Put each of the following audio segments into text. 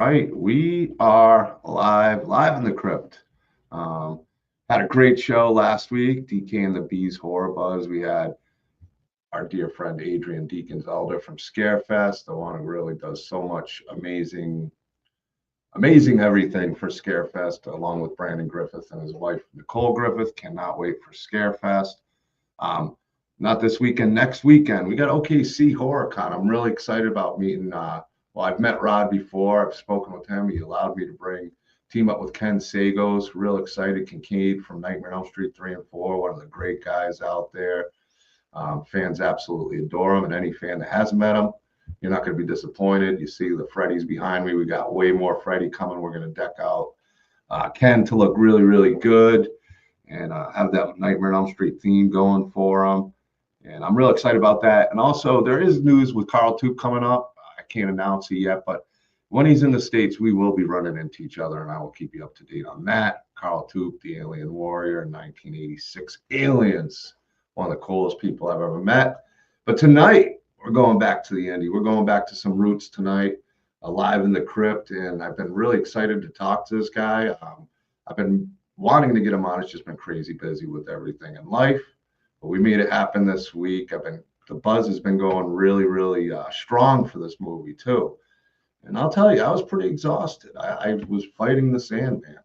right, we are live in the crypt. Um, had a great show last week, DK and the Bees Horror Buzz. We had our dear friend Adrian Deacons Elder from Scarefest, the one who really does so much amazing everything for Scarefest, along with Brandon Griffith and his wife Nicole Griffith. Cannot wait for Scarefest. Um, Not this weekend, next weekend. We got OKC HorrorCon. I'm really excited about meeting. Well, I've met Rod before. I've spoken with him. He allowed me to team up with Ken Sagos. Real excited. Kincaid from Nightmare on Elm Street 3 and 4, one of the great guys out there. Fans absolutely adore him, and any fan that hasn't met him, you're not going to be disappointed. You see the Freddy's behind me. We got way more Freddy coming. We're going to deck out Ken to look really, really good and have that Nightmare on Elm Street theme going for him. And I'm real excited about that. And also, there is news with Carl Toop coming up. I can't announce it yet, but when he's in the States, we will be running into each other, and I will keep you up to date on that. Carl Toop, the Alien Warrior, 1986 Aliens, one of the coolest people I've ever met. But tonight, we're going back to the indie. We're going back to some roots tonight, live in the crypt, and I've been really excited to talk to this guy. I've been wanting to get him on. It's just been crazy busy with everything in life. But we made it happen this week. The buzz has been going really, really strong for this movie too. And I'll tell you, I was pretty exhausted. I was fighting the Sandman.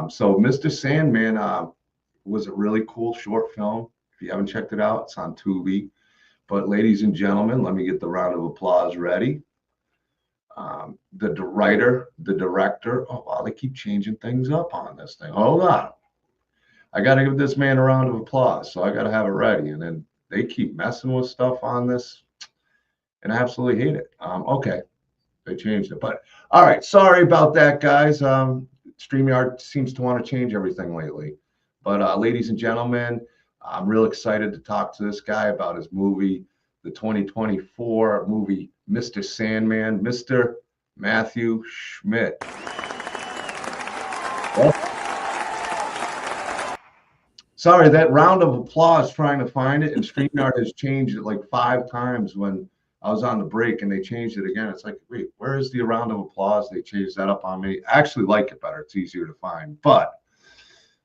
So Mr. Sandman was a really cool short film. If you haven't checked it out, it's on Tubi. But ladies and gentlemen, let me get the round of applause ready. The writer, the director. Oh, wow, they keep changing things up on this thing. Hold on. I got to give this man a round of applause, so I got to have it ready. And then they keep messing with stuff on this, and I absolutely hate it. Okay, they changed it. But all right, sorry about that, guys. StreamYard seems to want to change everything lately. But ladies and gentlemen, I'm real excited to talk to this guy about his movie, the 2024 movie, Mr. Sandman, Mr. Matthew Schmidt. Sorry, that round of applause trying to find it, and StreamYard has changed it like 5 times when I was on the break, and they changed it again. It's like, wait, where is the round of applause? They changed that up on me. I actually like it better. It's easier to find, but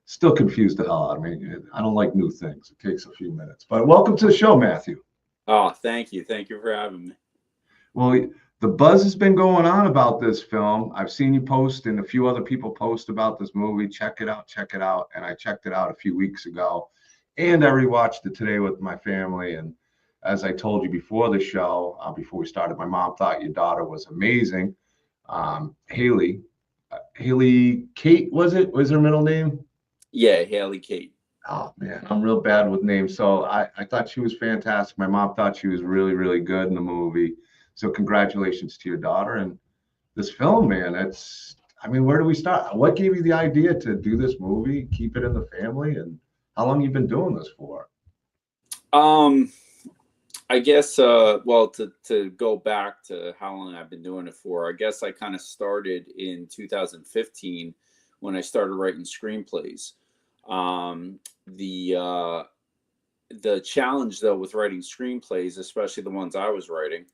still confused the hell out of me. I don't like new things. It takes a few minutes. But welcome to the show, Matthew. Oh, thank you. Thank you for having me. Well, the buzz has been going on about this film. I've seen you post and a few other people post about this movie. Check it out. And I checked it out a few weeks ago, and I rewatched it today with my family. And as I told you before the show, before we started, my mom thought your daughter was amazing. Haley Kate, was her middle name? Yeah, Haley Kate. Oh man, I'm real bad with names. So I thought she was fantastic. My mom thought she was really, really good in the movie. So congratulations to your daughter and this film, man. Where do we start? What gave you the idea to do this movie, keep it in the family, and how long you been doing this for? I guess, well, to go back to how long I've been doing it for, I guess I kind of started in 2015 when I started writing screenplays. The challenge though with writing screenplays, especially the ones I was writing,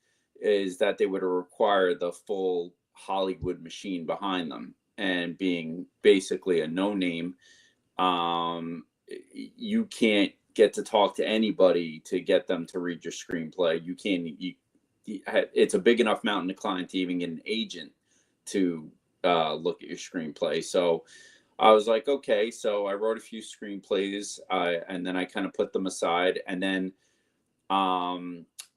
is that they would require the full Hollywood machine behind them, and being basically a no-name, you can't get to talk to anybody to get them to read your screenplay. It's a big enough mountain to climb to even get an agent to look at your screenplay. So I was like, okay, so I wrote a few screenplays, and then I kind of put them aside. And then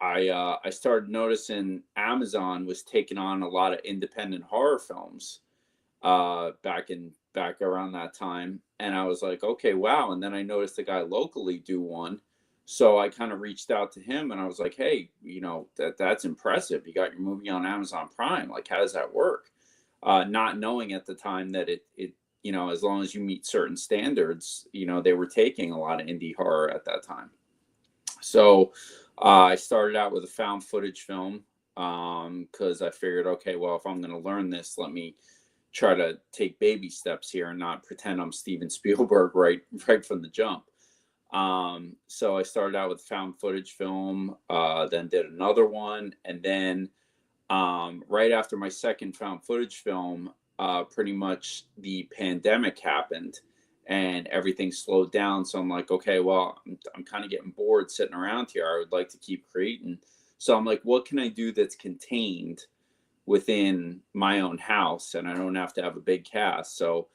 I started noticing Amazon was taking on a lot of independent horror films back around that time. And I was like, okay, wow. And then I noticed a guy locally do one. So I kind of reached out to him and I was like, hey, that's impressive. You got your movie on Amazon Prime. Like, how does that work? Not knowing at the time that it as long as you meet certain standards, they were taking a lot of indie horror at that time. So I started out with a found footage film because I figured, okay, well, if I'm going to learn this, let me try to take baby steps here and not pretend I'm Steven Spielberg right from the jump. So I started out with found footage film, then did another one, and then Right after my second found footage film, pretty much the pandemic happened and everything slowed down. So I'm like, okay, well, I'm kind of getting bored sitting around here. I would like to keep creating. So I'm like, what can I do that's contained within my own house and I don't have to have a big cast? So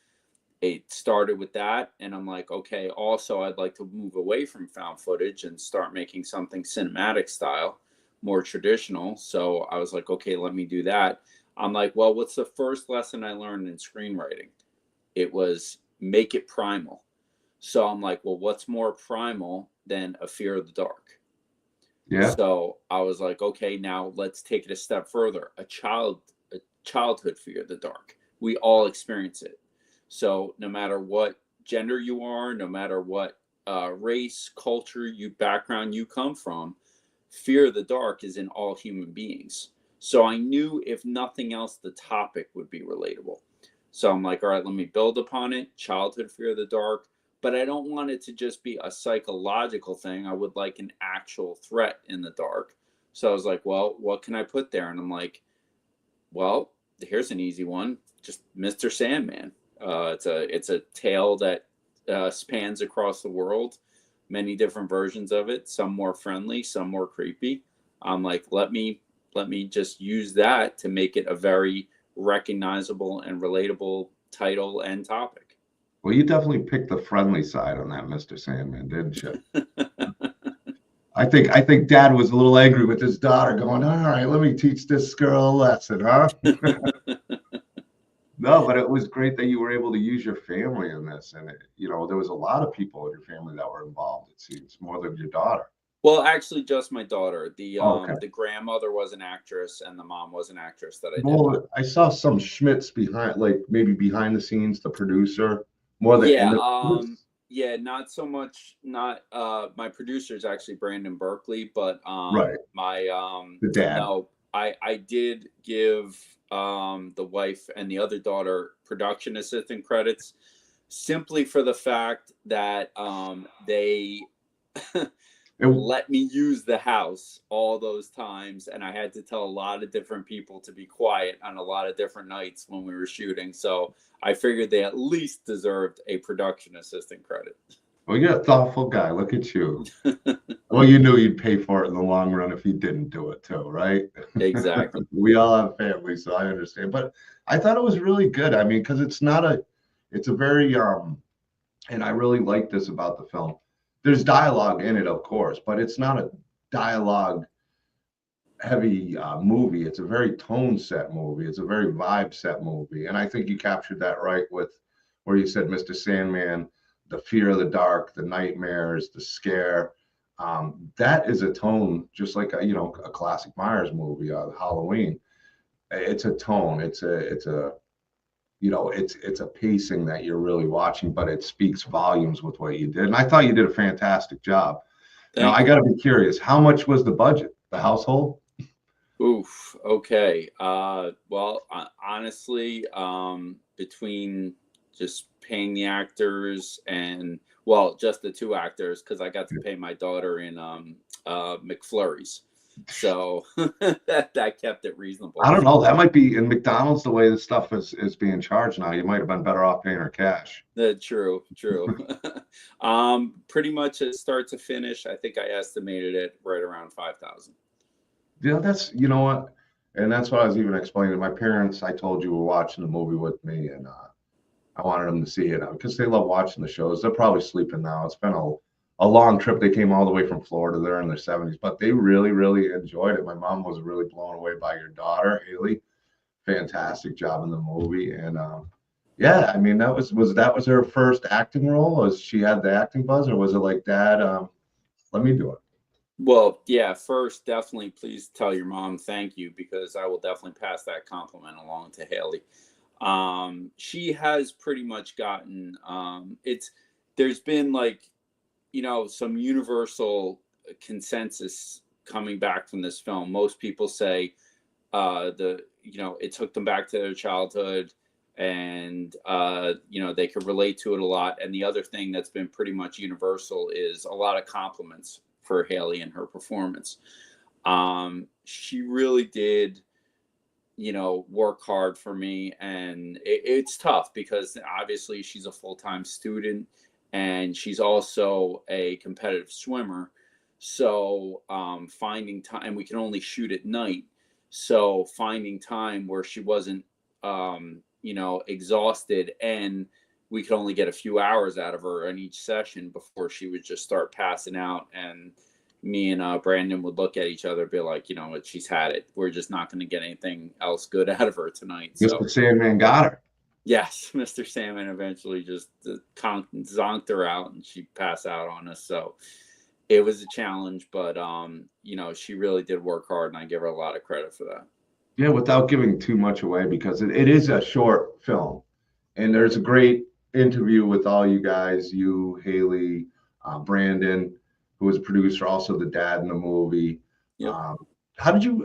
it started with that. And I'm like, okay, also, I'd like to move away from found footage and start making something cinematic style, more traditional. So I was like, okay, let me do that. I'm like, well, what's the first lesson I learned in screenwriting? It was make it primal. So I'm like, well, what's more primal than a fear of the dark? Yeah. So I was like, okay, now let's take it a step further. A childhood fear of the dark. We all experience it. So no matter what gender you are, no matter what race, culture, background you come from, fear of the dark is in all human beings. So I knew if nothing else, the topic would be relatable. So I'm like, all right, let me build upon it. Childhood fear of the dark, but I don't want it to just be a psychological thing. I would like an actual threat in the dark. So I was like, well, what can I put there? And I'm like, well, here's an easy one. Just Mr. Sandman. It's a tale that spans across the world, many different versions of it. Some more friendly, some more creepy. I'm like, let me just use that to make it a very recognizable and relatable title and topic. Well, you definitely picked the friendly side on that, Mr. Sandman, didn't you? I think Dad was a little angry with his daughter, going, "All right, let me teach this girl a lesson, huh?" No, but it was great that you were able to use your family in this, and there was a lot of people in your family that were involved. It seems more than your daughter. Well, actually, just my daughter. The Oh, okay. um, the grandmother was an actress, and the mom was an actress that I did with. Well, I saw some Schmidts behind, like maybe behind the scenes, the producer, more than Yeah, and the yeah, not so much. Not my producer is actually Brandon Berkeley, but right, my the dad. no, I did give the wife and the other daughter production assistant credits simply for the fact that they It, let me use the house all those times, and I had to tell a lot of different people to be quiet on a lot of different nights when we were shooting. So I figured they at least deserved a production assistant credit. well, you're a thoughtful guy. Look at you. Well, you knew you'd pay for it in the long run if you didn't do it too, right? Exactly. We all have families, so I understand. But I thought it was really good. I mean, because it's a very and I really like this about the film. There's dialogue in it, of course, but it's not a dialogue heavy movie. It's a very tone set movie. It's a very vibe set movie, and I think you captured that right with where you said Mr. Sandman, the fear of the dark, the nightmares, the scare. That is a tone, just like a classic Myers movie, Halloween. It's a tone. It's a pacing that you're really watching, but it speaks volumes with what you did. And I thought you did a fantastic job. Now Thank I you. got to be curious, how much was the budget, the household? Oof. Okay. Well, honestly, between just paying the actors and well, just the two actors, because I got to pay my daughter in McFlurries, so that kept it I reasonable. don't know. That might be in McDonald's the way this stuff is being charged now. You might have been better off paying her cash. True, true. Pretty much as start to finish, I think I estimated it right around 5,000. That's what, and that's what I was even explaining. My parents, I told you, were watching the movie with me, and I wanted them to see it because they love watching the shows. They're probably sleeping now. It's been a long trip. They came all the way from Florida. They're in their 70s, but they really, really enjoyed it. My mom was really blown away by your daughter, Haley. Fantastic job in the movie, and yeah, I mean that was her first acting role. Was she had the acting buzz, or was it like, Dad, let me do it? Well, yeah, first, definitely please tell your mom thank you because I will definitely pass that compliment along to Haley. She has pretty much gotten there's been like, some universal consensus coming back from this film. Most people say it took them back to their childhood and they could relate to it a lot. And the other thing that's been pretty much universal is a lot of compliments for Haley and her performance. She really did work hard for me. And it's tough because obviously she's a full-time student and she's also a competitive swimmer. So finding time, we can only shoot at night. So finding time where she wasn't, exhausted, and we could only get a few hours out of her in each session before she would just start passing out. And me and Brandon would look at each other, be like, what, she's had it. We're just not going to get anything else good out of her tonight. So Mr. Sandman got her. yes, Mr. Salmon eventually just zonked her out, and she passed out on us. So it was a challenge, but she really did work hard, and I give her a lot of credit for that. Yeah, without giving too much away, because it is a short film, and there's a great interview with all you guys, you, Haley, Brandon, who was a producer, also the dad in the movie. Yep. How did you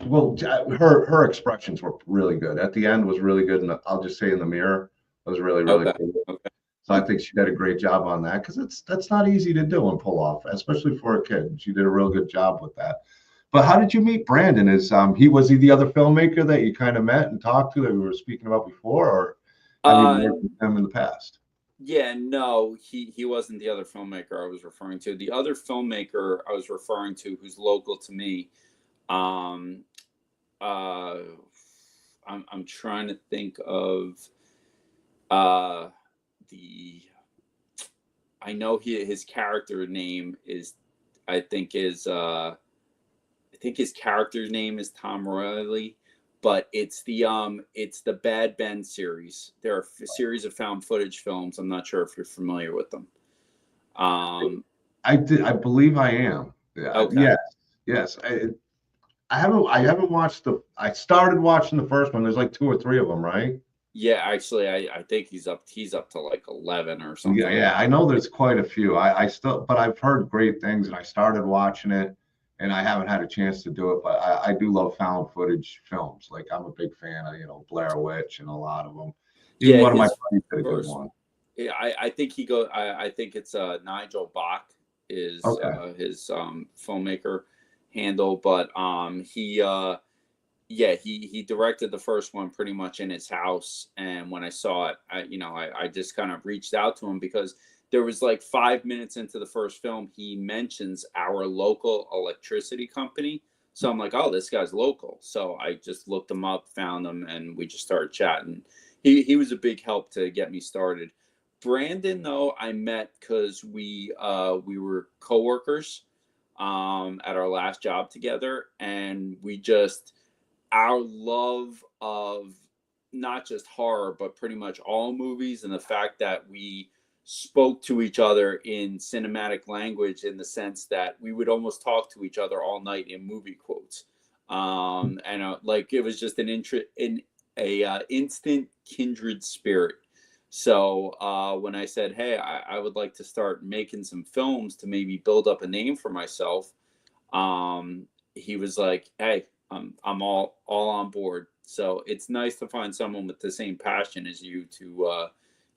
well, her expressions were really good. At the end was really good, and I'll just say in the mirror was really Okay. cool. Okay. So I think she did a great job on that, because that's not easy to do and pull off, especially for a kid. She did a real good job with that. But how did you meet Brandon? Was he the other filmmaker that you kind of met and talked to that we were speaking about before, or have you worked with him in the past? Yeah, no, he wasn't the other filmmaker I was referring to. The other filmmaker I was referring to, who's local to me, I'm trying to think of the I know his character name is I think his character's name is Tom Royally, but it's the Bad Ben series. There are a series of found footage films. I'm not sure if you're familiar with them. I believe I am. Yeah. Okay. Yes. I haven't watched I started watching the first one. There's like 2 or 3 of them, right? Yeah, actually, I think he's up to like 11 or something. Yeah. I know there's quite a few. But I've heard great things, and I started watching it, and I haven't had a chance to do it. But I do love found footage films. Like, I'm a big fan of Blair Witch and a lot of them. Even one of my buddies did a good one. Yeah, I think I think it's Nigel Bach is his filmmaker handle, but he directed the first one pretty much in his house. And when I saw it, I just kind of reached out to him, because there was like 5 minutes into the first film, he mentions our local electricity company. So I'm like, oh, this guy's local. So I just looked him up, found him, and we just started chatting. He was a big help to get me started. Brandon, though, I met because we were coworkers at our last job together, and our love of not just horror, but pretty much all movies, and the fact that we spoke to each other in cinematic language, in the sense that we would almost talk to each other all night in movie quotes. And like, it was just an instant kindred spirit. So when I said, hey, I would like to start making some films to maybe build up a name for myself, he was like, hey, I'm all on board. So it's nice to find someone with the same passion as you to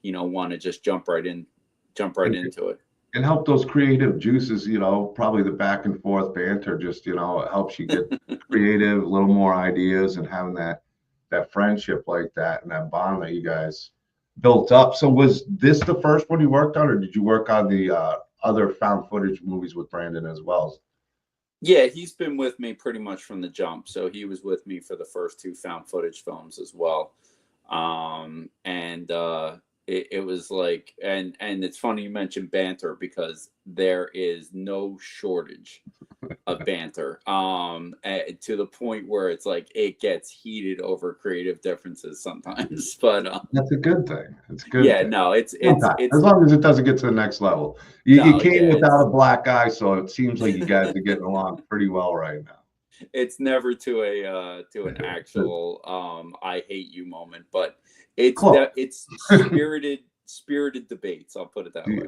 want to just jump right into it and help those creative juices. Probably the back and forth banter just helps you get creative, a little more ideas, and having that friendship like that and that bond that you guys built up. So was this the first one you worked on, or did you work on the other found footage movies with Brandon as well? Yeah, he's been with me pretty much from the jump. So he was with me for the first 2 found footage films as well. It was like, and it's funny you mentioned banter, because there is no shortage of banter, to the point where it's like it gets heated over creative differences sometimes. But that's a good thing. It's good. Yeah, no, it's as long as it doesn't get to the next level. You came without a black eye, so it seems like you guys are getting along pretty well right now. It's never to an actual I hate you moment, but it's spirited debates. I'll put it that way.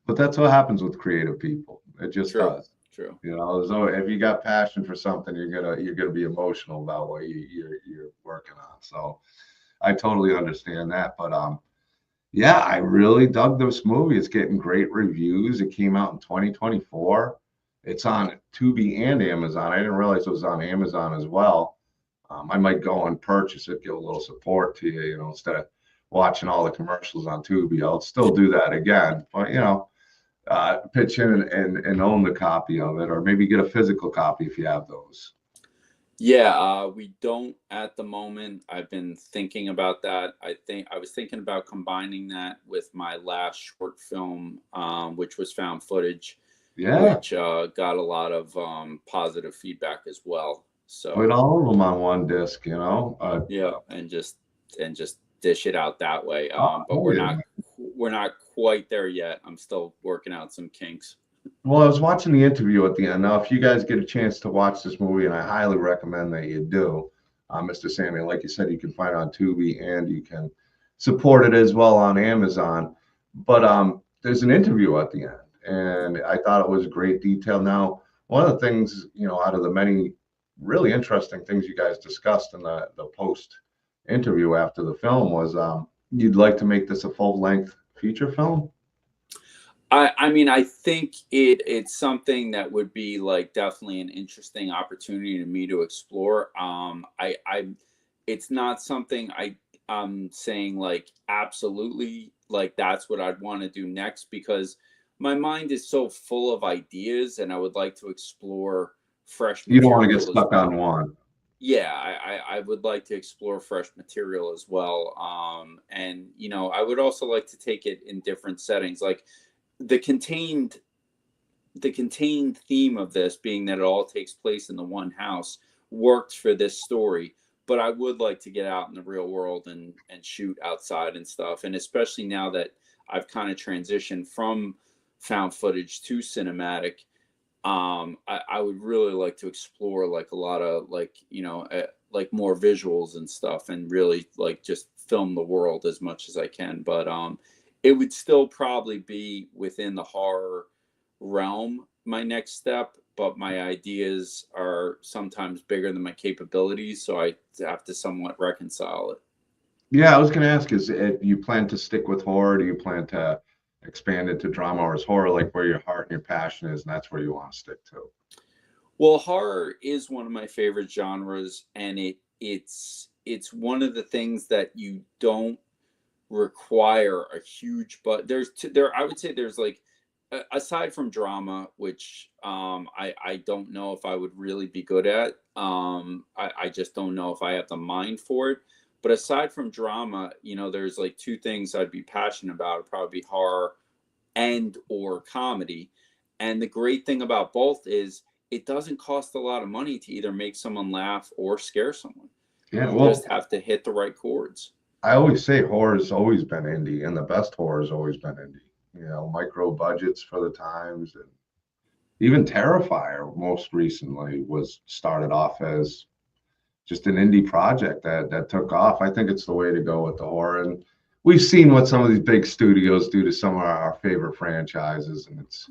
But that's what happens with creative people. It just does. True. So if you got passion for something, you're gonna be emotional about what you're working on. So I totally understand that. But yeah, I really dug this movie. It's getting great reviews. It came out in 2024. It's on Tubi and Amazon. I didn't realize it was on Amazon as well. I might go and purchase it, give a little support to you, instead of watching all the commercials on Tubi. I'll still do that again, but pitch in and own the copy of it, or maybe get a physical copy if you have those. Yeah, we don't at the moment. I've been thinking about that. I was thinking about combining that with my last short film, which was found footage, Yeah, which got a lot of positive feedback as well. put So all of them on one disc, yeah, and just dish it out that way. But oh yeah. we're not quite there yet. I'm still working out some kinks. Well, I was watching the interview at the end. Now, if you guys get a chance to watch this movie, and I highly recommend that you do, Mr. Sandman, like you said, you can find it on Tubi and you can support it as well on Amazon. But there's an interview at the end, and I thought it was great detail. Now, one of the things, out of the many really interesting things you guys discussed in the post interview after the film was you'd like to make this a full length feature film. I mean, I think it's something that would be like definitely an interesting opportunity to me to explore. It's not something I'm saying like absolutely like that's what I'd want to do next, because my mind is so full of ideas and I would like to explore fresh You don't want to get material as stuck on well. one. Yeah, I would like to explore fresh material as well. And I would also like to take it in different settings, like the contained the contained theme of this being that it all takes place in the one house worked for this story. But I would like to get out in the real world and shoot outside and stuff. And especially now that I've kind of transitioned from found footage to cinematic, I would really like to explore like a lot of like like more visuals and stuff, and really like just film the world as much as I can. But it would still probably be within the horror realm, my next step, but my ideas are sometimes bigger than my capabilities, so I have to somewhat reconcile it. Yeah, I was going to ask, you plan to stick with horror? Do you plan to expand it to drama, or is horror like where your heart and your passion is, and that's where you want to stick to? Well, horror is one of my favorite genres, and it's one of the things that you don't require a huge, but there I would say there's like aside from drama, which I don't know if I would really be good at. I just don't know if I have the mind for it. But aside from drama, there's like two things I'd be passionate about. It'd probably be horror and or comedy. And the great thing about both is it doesn't cost a lot of money to either make someone laugh or scare someone. Yeah, You well, just have to hit the right chords. I always say horror's always been indie, and the best horror's always been indie. Micro budgets for the times, and even Terrifier most recently was started off as just an indie project that took off. I think it's the way to go with the horror, and we've seen what some of these big studios do to some of our favorite franchises, and It's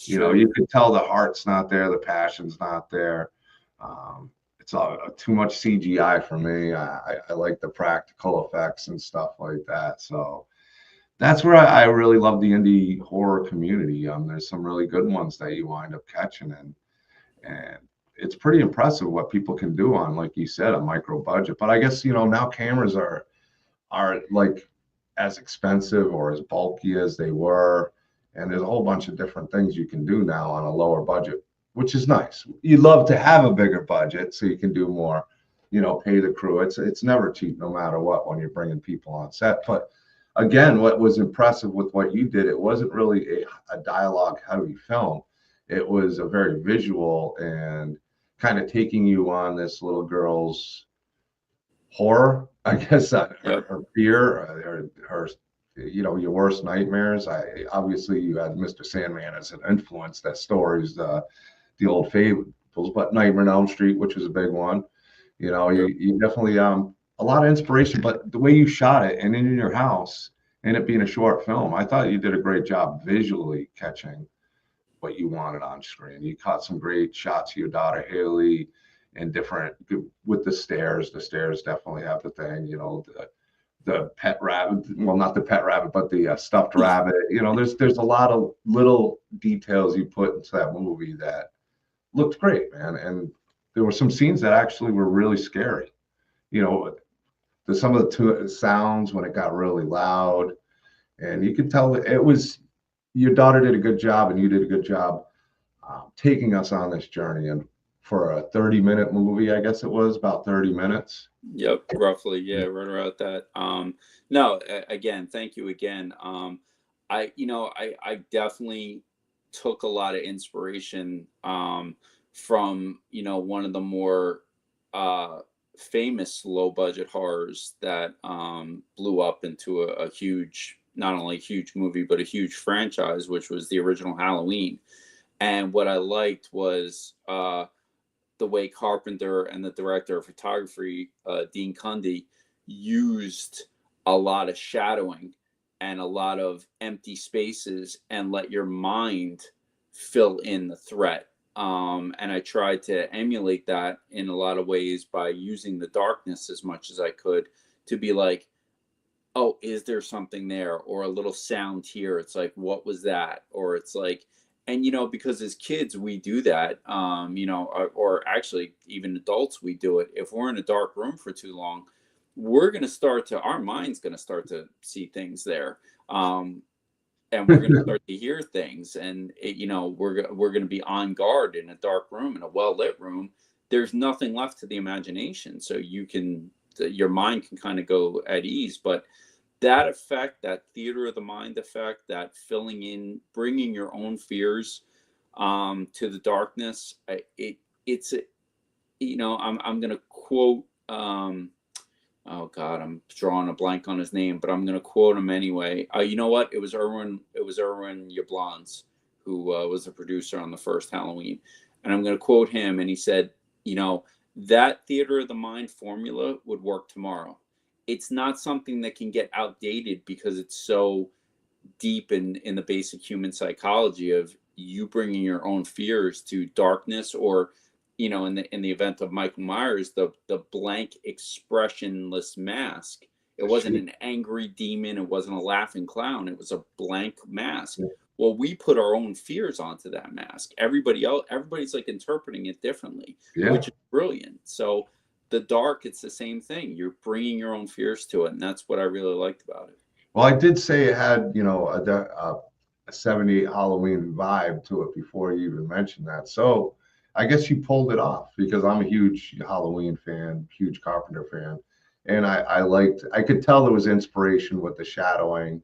you true. could tell the heart's not there, the passion's not there. It's too much CGI for me. I like the practical effects and stuff like that. So that's where I really love the indie horror community. There's some really good ones that you wind up catching, and it's pretty impressive what people can do on, like you said, a micro budget. But I guess now cameras are like as expensive or as bulky as they were, and there's a whole bunch of different things you can do now on a lower budget, which is nice. You'd love to have a bigger budget so you can do more, pay the crew. It's never cheap no matter what when you're bringing people on set. But again, what was impressive with what you did, it wasn't really a dialogue heavy film. It was a very visual and kind of taking you on this little girl's horror, I guess, Yep. her fear, her your worst nightmares. Obviously you had Mr. Sandman as an influence that stories the old fables, but Nightmare on Elm Street, which was a big one. Sure. You definitely a lot of inspiration, but the way you shot it and in your house and it being a short film, I thought you did a great job visually catching what you wanted on screen. You caught some great shots of your daughter Haley and different with the stairs. The stairs definitely have the thing, the pet rabbit, well, not the pet rabbit, but the stuffed rabbit. There's a lot of little details you put into that movie that looked great, man. And there were some scenes that actually were really scary. Some of the sounds when it got really loud, and you could tell it was your daughter did a good job, and you did a good job taking us on this journey. And for a 30-minute movie, I guess it was about 30 minutes. Yep, roughly. Yeah, right around that. No, again, thank you again. I definitely took a lot of inspiration from, one of the more famous low budget horrors that blew up into a huge, not only a huge movie, but a huge franchise, which was the original Halloween. And what I liked was the way Carpenter and the director of photography, Dean Cundy, used a lot of shadowing and a lot of empty spaces and let your mind fill in the threat. And I tried to emulate that in a lot of ways by using the darkness as much as I could to be like, oh, is there something there? Or a little sound here. It's like, what was that? Or it's like, and because as kids we do that, or actually even adults we do it. If we're in a dark room for too long, our mind's going to start to see things there, and we're going to start to hear things, and we're going to be on guard in a dark room, in a well lit room. There's nothing left to the imagination, so your mind can kind of go at ease, but that effect, that theater of the mind effect, that filling in, bringing your own fears to the darkness. I'm going to quote, oh God, I'm drawing a blank on his name, but I'm going to quote him anyway. You know what? It was Irwin Yablans, who was the producer on the first Halloween. And I'm going to quote him. And he said, that theater of the mind formula would work tomorrow. It's not something that can get outdated because it's so deep in the basic human psychology of you bringing your own fears to darkness, or, in the event of Michael Myers, the blank expressionless mask. It wasn't an angry demon. It wasn't a laughing clown. It was a blank mask. Yeah. Well, we put our own fears onto that mask. Everybody's like interpreting it differently, which is brilliant. So the dark, it's the same thing. You're bringing your own fears to it, and that's what I really liked about it. Well, I did say it had, a 70 Halloween vibe to it before you even mentioned that. So I guess you pulled it off, because I'm a huge Halloween fan, huge Carpenter fan, and I could tell there was inspiration with the shadowing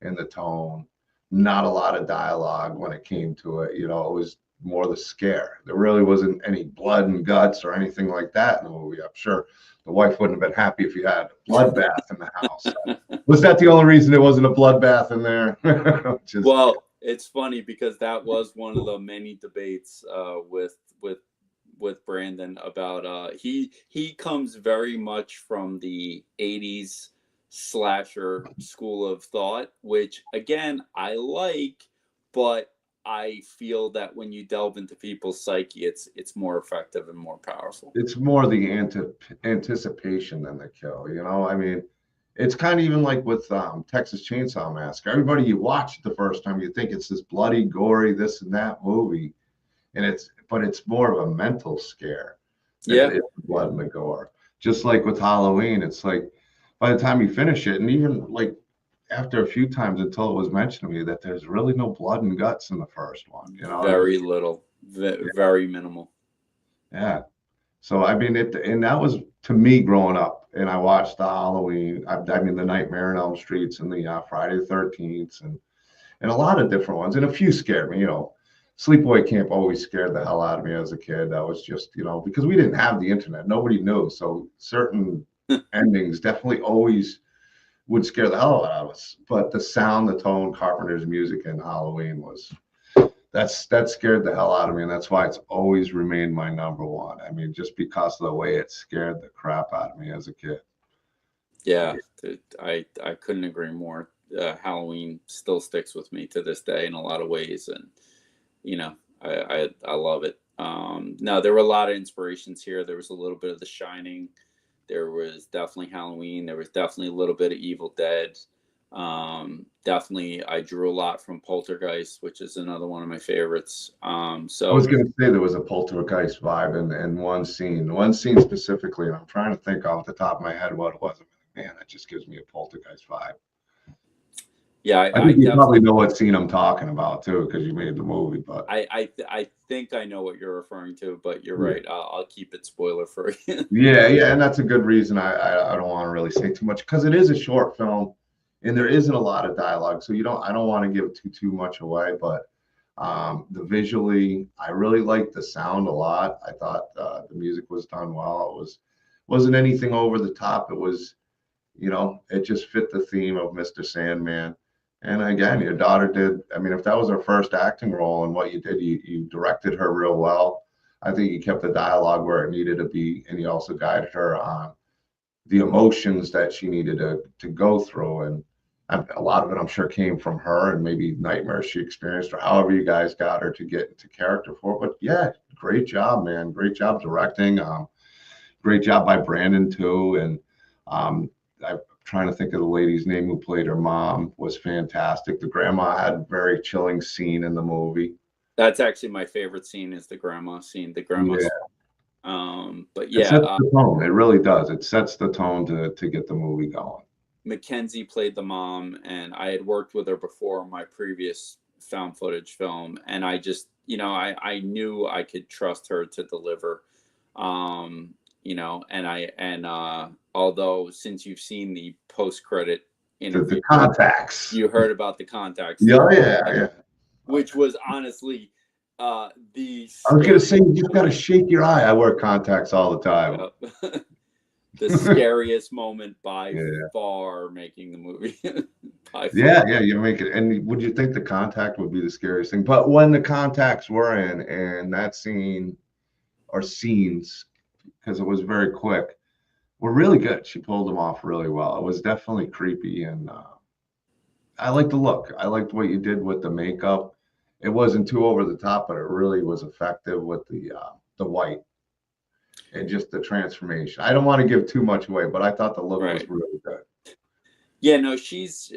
and the tone. Not a lot of dialogue when it came to it. It was more the scare. There really wasn't any blood and guts or anything like that in the movie. I'm sure the wife wouldn't have been happy if you had a bloodbath in the house. Was that the only reason there wasn't a bloodbath in there? Well, it's funny because that was one of the many debates with Brandon about he comes very much from the 80s slasher school of thought, which again I like, but I feel that when you delve into people's psyche, it's more effective and more powerful. It's more the anticipation than the kill. I mean, it's kind of even like with Texas Chainsaw Massacre. Everybody you watch it the first time, you think it's this bloody, gory, this and that movie, but it's more of a mental scare. Yeah, it's the blood and the gore. Just like with Halloween, it's like by the time you finish it, and even like after a few times until it was mentioned to me that there's really no blood and guts in the first one. Very little, very minimal. Yeah. So I mean, and that was to me growing up, and I watched the Halloween. I mean, the Nightmare on Elm Streets and the Friday the 13th, and a lot of different ones, and a few scared me. Sleepaway Camp always scared the hell out of me as a kid. That was just because we didn't have the internet, nobody knew, so certain endings definitely always would scare the hell out of us. But the sound, the tone, Carpenter's music in Halloween that scared the hell out of me, and that's why it's always remained my number one. I mean, just because of the way it scared the crap out of me as a kid. Yeah, I couldn't agree more. Halloween still sticks with me to this day in a lot of ways, and I love it. Now there were a lot of inspirations here. There was a little bit of The Shining. There was definitely Halloween. There was definitely a little bit of Evil Dead. Definitely, I drew a lot from Poltergeist, which is another one of my favorites. I So was going to say there was a poltergeist vibe in one scene specifically, and I'm trying to think off the top of my head what it was. Man, that just gives me a poltergeist vibe. yeah, I I think you probably definitely, know what scene I'm talking about too, because you made the movie. But I think I know what you're referring to, but you're yeah, right. I'll keep it spoiler free. yeah, and that's a good reason. I don't want to really say too much because it is a short film, and there isn't a lot of dialogue, so I don't want to give too much away. But the visually, I really liked the sound a lot. I thought the music was done well. Wasn't anything over the top. It was, it just fit the theme of Mr. Sandman. And again, your daughter did. I mean, if that was her first acting role and what you did, you directed her real well. I think you kept the dialogue where it needed to be, and you also guided her on the emotions that she needed to go through. And a lot of it, I'm sure, came from her and maybe nightmares she experienced or however you guys got her to get into character for. But yeah, great job, man. Great job directing. Great job by Brandon too. And I'm trying to think of the lady's name who played her mom, was fantastic. The grandma had a very chilling scene in the movie. That's actually my favorite scene is the grandma scene. The grandma. Yeah, But it yeah, sets the tone. It really does. It sets the tone to get the movie going. Mackenzie played the mom, and I had worked with her before in my previous found footage film, and I just, I knew I could trust her to deliver. And although since you've seen the post credit interview, The contacts. you heard about the contacts, Yeah. which was honestly the I was gonna say you just scariest gotta moment. shake your eye. I wear contacts all the time. Yep. The scariest moment by Yeah. far making the movie. By far. Yeah, you make it. And would you think the contact would be the scariest thing? But when the contacts were in and that scene or scenes, because it was very quick, were really good. She pulled them off really well. It was definitely creepy, and I liked the look. I liked what you did with the makeup. It wasn't too over the top, but it really was effective with the white and just the transformation. I don't want to give too much away, but I thought the look was Right. really good. Yeah, no, she's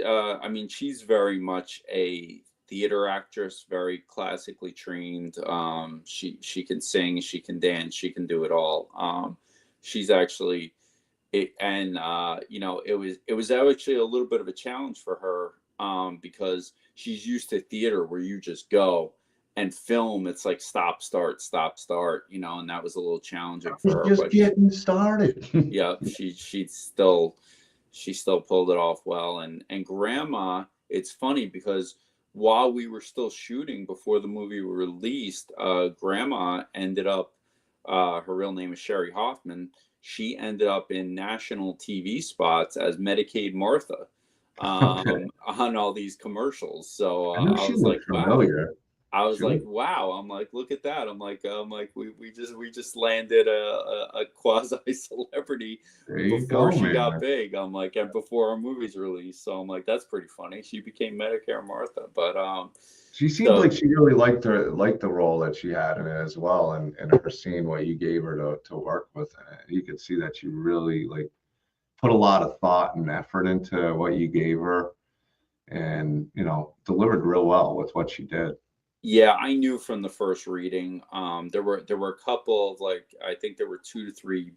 very much a theater actress, very classically trained. She can sing, she can dance, she can do it all. She's actually it, and it was actually a little bit of a challenge for her, because she's used to theater where you just go, and film it's like stop start, and that was a little challenging for It's her, just but getting started. yeah, she still pulled it off well. And grandma, it's funny because while we were still shooting before the movie released, grandma ended up, her real name is Sherry Hoffman. She ended up in national TV spots as Medicaid Martha, Okay. on all these commercials. So I know I she was like, looked wow. familiar. I was She like, looked, wow. I'm like, look at that. I'm like, we just landed a quasi celebrity there you before go, she got man. big. I'm like, and before our movie's released. So I'm like, that's pretty funny. She became Medicare Martha. But She seemed so like she really liked the role that she had in it as well, and her seeing what you gave her to work with in it. You could see that she really like put a lot of thought and effort into what you gave her, and delivered real well with what she did. yeah, I knew from the first reading. There were a couple of, like, I think there were 2 to 3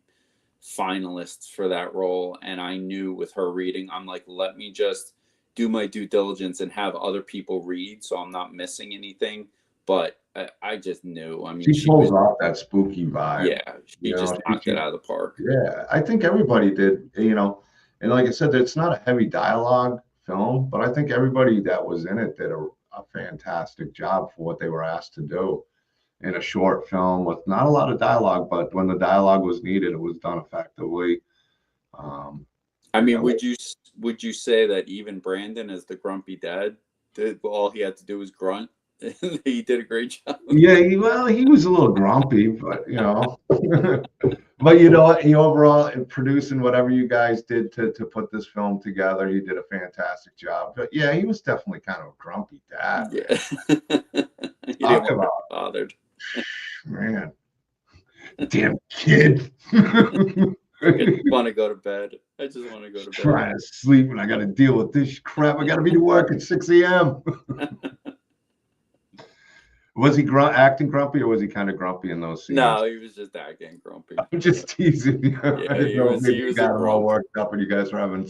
finalists for that role, and I knew with her reading, I'm like, let me just do my due diligence and have other people read, so I'm not missing anything. But I just knew. I mean, She she was, pulls off that spooky vibe. yeah, she just She, knocked it she out of the park. Yeah, I think everybody did, and like I said, it's not a heavy dialogue film, but I think everybody that was in it did a fantastic job for what they were asked to do in a short film with not a lot of dialogue, but when the dialogue was needed, it was done effectively. Um, I and mean, it was, would you say that even Brandon, as the grumpy dad, did all he had to do was grunt? He did a great job. yeah, well, he was a little grumpy, but but you know what? He overall in producing whatever you guys did to put this film together, he did a fantastic job. But yeah, he was definitely kind of a grumpy dad, Yeah. He didn't Talk want to about, be bothered. man, damn kid. I just want to go to bed. I just want to go to bed. Trying to sleep and I got to deal with this crap. I got to be to work at 6 a.m. Was he acting grumpy, or was he kind of grumpy in those scenes? No, he was just acting grumpy. I'm just teasing you. Yeah, I didn't know maybe you got him all grump. worked up and you guys were having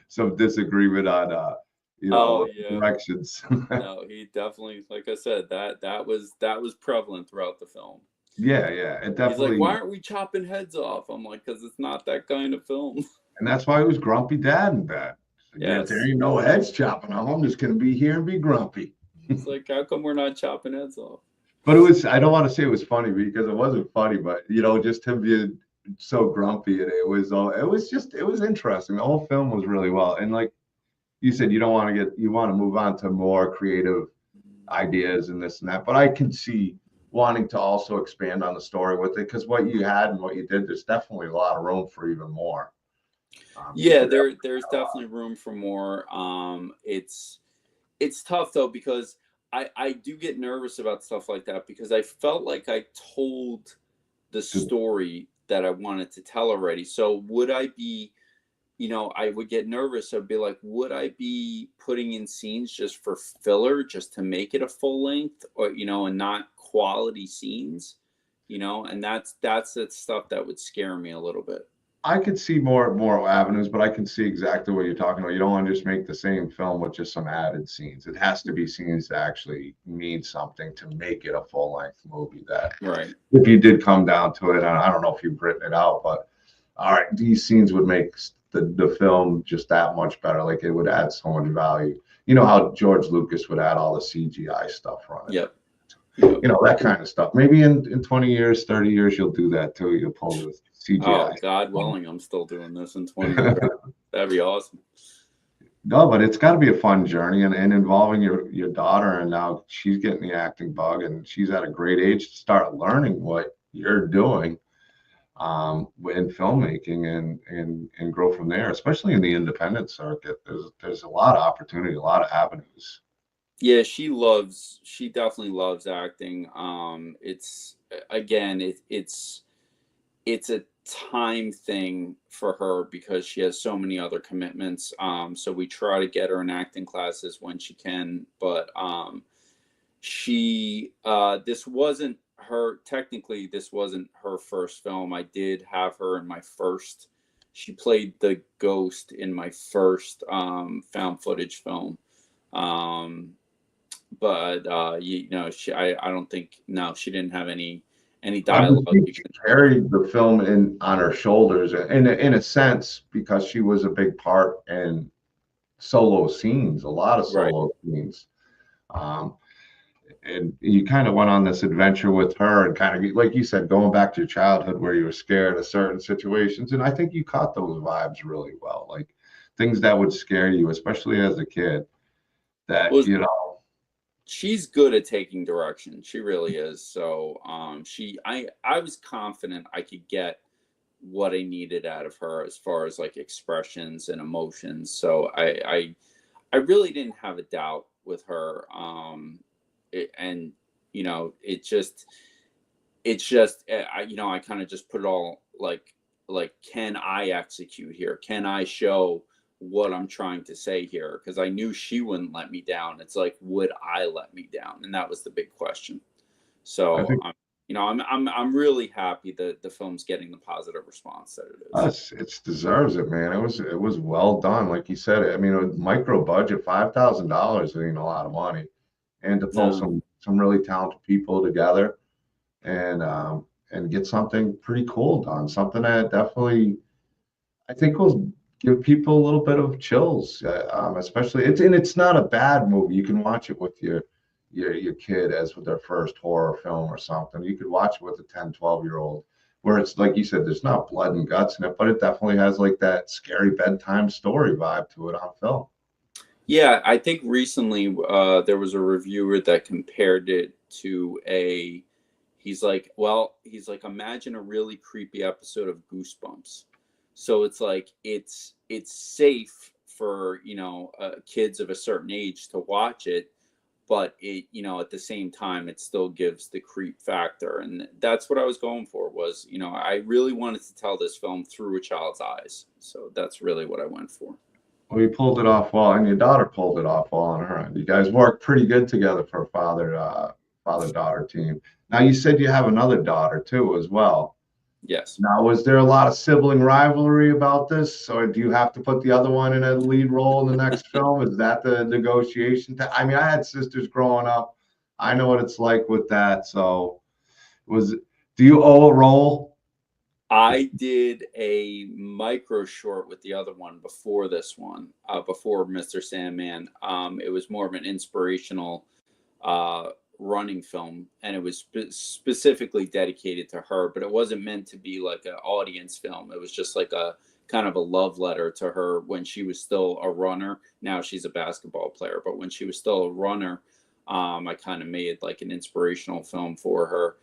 some disagreement on directions. No, he definitely, like I said, that was prevalent throughout the film. Yeah, it definitely. He's like, why aren't we chopping heads off? I'm like, because it's not that kind of film. And that's why he was grumpy dad in bed. Yes. There ain't no heads chopping off. I'm just gonna be here and be grumpy. It's like, how come we're not chopping heads off? But it was, I don't want to say it was funny because it wasn't funny, but just him being so grumpy, and it was interesting. The whole film was really well. And like you said, you want to move on to more creative ideas and this and that. But I can see wanting to also expand on the story with it, because what you had and what you did, there's definitely a lot of room for even more. There's definitely room for more. It's tough though, because I do get nervous about stuff like that, because I felt like I told the story that I wanted to tell already. So would I be, I would get nervous. I'd be like, would I be putting in scenes just for filler, just to make it a full length, or, and not quality scenes, and that's the stuff that would scare me a little bit. I could see more avenues, but I can see exactly what you're talking about. You don't want to just make the same film with just some added scenes. It has to be scenes that actually mean something to make it a full-length movie. That right. If you did come down to it, and I don't know if you've written it out, but all right, these scenes would make the film just that much better. Like, it would add so much value. You know how George Lucas would add all the CGI stuff on it. Yep. That kind of stuff. Maybe in 20 years, 30 years, you'll do that too. You'll pull this CGI. Oh, God willing, I'm still doing this in 20 years. That'd be awesome. No, but it's got to be a fun journey, and involving your daughter, and now she's getting the acting bug, and she's at a great age to start learning what you're doing in filmmaking, and grow from there, especially in the independent circuit. There's a lot of opportunity, a lot of avenues. Yeah, she definitely loves acting. It's a time thing for her, because she has so many other commitments. So we try to get her in acting classes when she can, but this wasn't her first film. I did have her in my first. She played the ghost in my first found footage film. But I don't think, no, she didn't have any dialogue. She carried the film on her shoulders, in a sense, because she was a big part in solo scenes, a lot of solo scenes. And you kind of went on this adventure with her, and kind of, like you said, going back to your childhood where you were scared of certain situations. And I think you caught those vibes really well, like things that would scare you, especially as a kid, that, she's good at taking direction. She really is. So I was confident I could get what I needed out of her as far as like expressions and emotions. So I really didn't have a doubt with her. I kind of just put it all like, can I execute here? Can I show what I'm trying to say here? Because I knew she wouldn't let me down. It's like, would I let me down? And that was the big question. So I'm really happy that the film's getting the positive response that it is. It deserves it, man. It was well done, like you said. I mean, a micro budget, $5,000 ain't a lot of money, and to pull some really talented people together and get something pretty cool done, something that definitely, I think, will give people a little bit of chills, especially it's not a bad movie. You can watch it with your kid as with their first horror film or something. You could watch it with a 10, 12-year-old, where it's like you said, there's not blood and guts in it, but it definitely has like that scary bedtime story vibe to it on film. Yeah, I think recently there was a reviewer that compared it to he's like, imagine a really creepy episode of Goosebumps. So it's like, it's safe for, kids of a certain age to watch it, but it, you know, at the same time, it still gives the creep factor. And that's what I was going for was, you know, I really wanted to tell this film through a child's eyes. So that's really what I went for. Well, you pulled it off well, and your daughter pulled it off well on her end. You guys worked pretty good together for a father-daughter team. Now, you said you have another daughter too, as well. Yes. Now, was there a lot of sibling rivalry about this, or do you have to put the other one in a lead role in the next film? Is that the negotiation? I mean, I had sisters growing up. I know what it's like with that. So, do you owe a role? I did a micro short with the other one before this one, before Mr. Sandman. It was more of an inspirational running film, and it was specifically dedicated to her, but it wasn't meant to be like an audience film. It was just like a kind of a love letter to her when she was still a runner. Now she's a basketball player, but when she was still a runner, I kind of made like an inspirational film for her,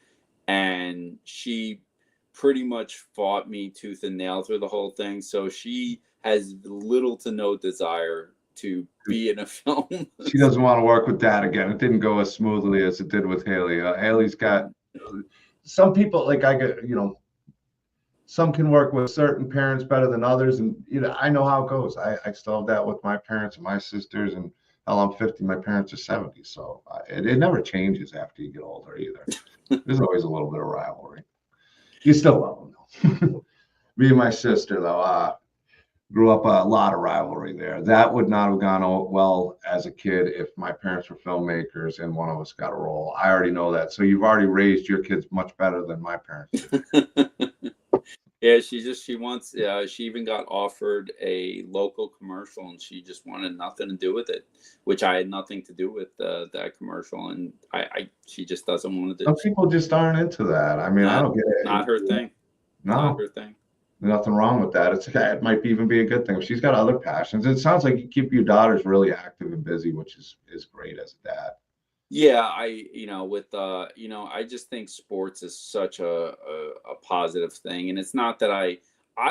and she pretty much fought me tooth and nail through the whole thing. So she has little to no desire to be in a film. She doesn't want to work with Dad again. It didn't go as smoothly as it did with Haley. Haley's got some people, like I get, you know, some can work with certain parents better than others, and you know, I know how it goes. I still have that with my parents and my sisters, and hell, I'm 50, my parents are 70, so it never changes after you get older either. There's always a little bit of rivalry. You still love them though. Me and my sister though, grew up a lot of rivalry there. That would not have gone well as a kid if my parents were filmmakers and one of us got a role. I already know that. So you've already raised your kids much better than my parents did. Yeah, she wants, she even got offered a local commercial and she just wanted nothing to do with it, which I had nothing to do with that commercial. And she just doesn't want to do Some it. people just aren't into that. I mean, I don't get it. Not her thing. No. Not her thing. Nothing wrong with that. It might even be a good thing. If she's got other passions, it sounds like you keep your daughters really active and busy, which is great as a dad. Yeah, I just think sports is such a positive thing, and it's not that I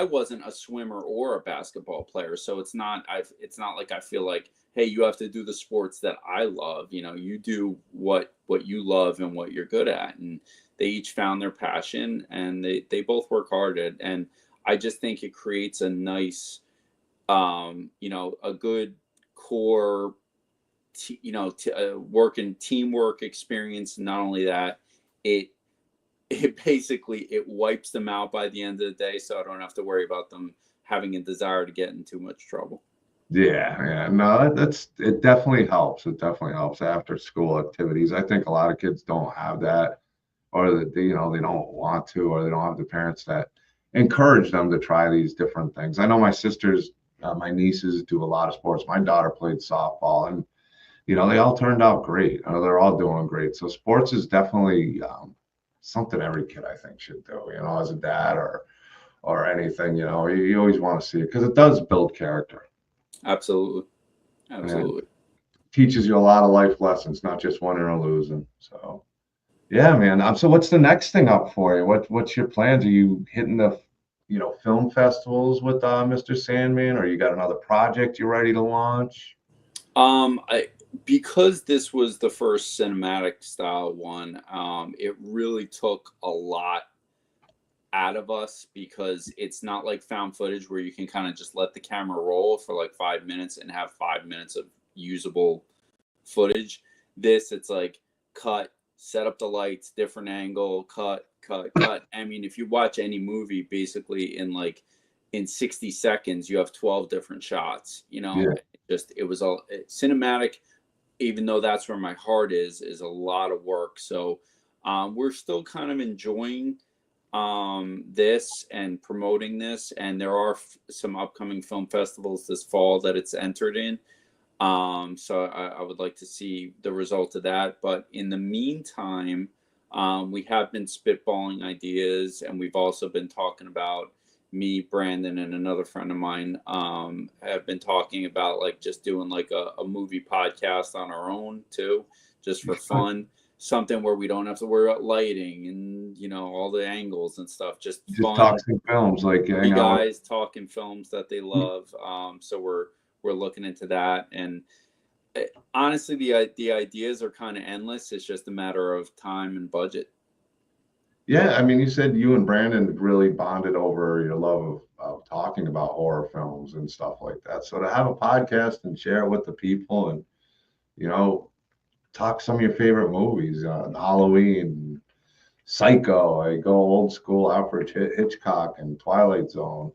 wasn't a swimmer or a basketball player, so it's not like I feel like, hey, you have to do the sports that I love. You know, you do what you love and what you're good at, and they each found their passion, and they both work hard at, and I just think it creates a nice, a good core, working teamwork experience. Not only that, it basically it wipes them out by the end of the day, so I don't have to worry about them having a desire to get in too much trouble. Yeah, no, it definitely helps. It definitely helps after school activities. I think a lot of kids don't have that, or they don't want to, or they don't have the parents that encourage them to try these different things. I know my sisters, my nieces do a lot of sports. My daughter played softball, and they all turned out great. They're all doing great. So sports is definitely something every kid I think should do. As a dad or anything, you always want to see it because it does build character. Absolutely. And teaches you a lot of life lessons, not just winning or losing. So, yeah, man. So what's the next thing up for you? What's your plans? Are you hitting the film festivals with Mr. Sandman, or you got another project you're ready to launch? Because this was the first cinematic style one, it really took a lot out of us because it's not like found footage where you can kind of just let the camera roll for like 5 minutes and have 5 minutes of usable footage. It's like cut, set up the lights, different angle, cut. I mean, if you watch any movie, basically in 60 seconds, you have 12 different shots, Yeah. It was all cinematic, even though that's where my heart is a lot of work. So we're still kind of enjoying this and promoting this. And there are some upcoming film festivals this fall that it's entered in. So I would like to see the result of that. But in the meantime, we have been spitballing ideas, and we've also been talking about, me, Brandon, and another friend of mine have been talking about just doing a movie podcast on our own too, just for fun. Something where we don't have to worry about lighting and all the angles and stuff. Just fun. Talking films, guys talking films that they love. So we're looking into that, and Honestly, the ideas are kind of endless. It's just a matter of time and budget. Yeah, I mean, you said you and Brandon really bonded over your love of talking about horror films and stuff like that. So to have a podcast and share it with the people and, you know, talk some of your favorite movies, Halloween, Psycho, I go old school Alfred Hitchcock and Twilight Zone.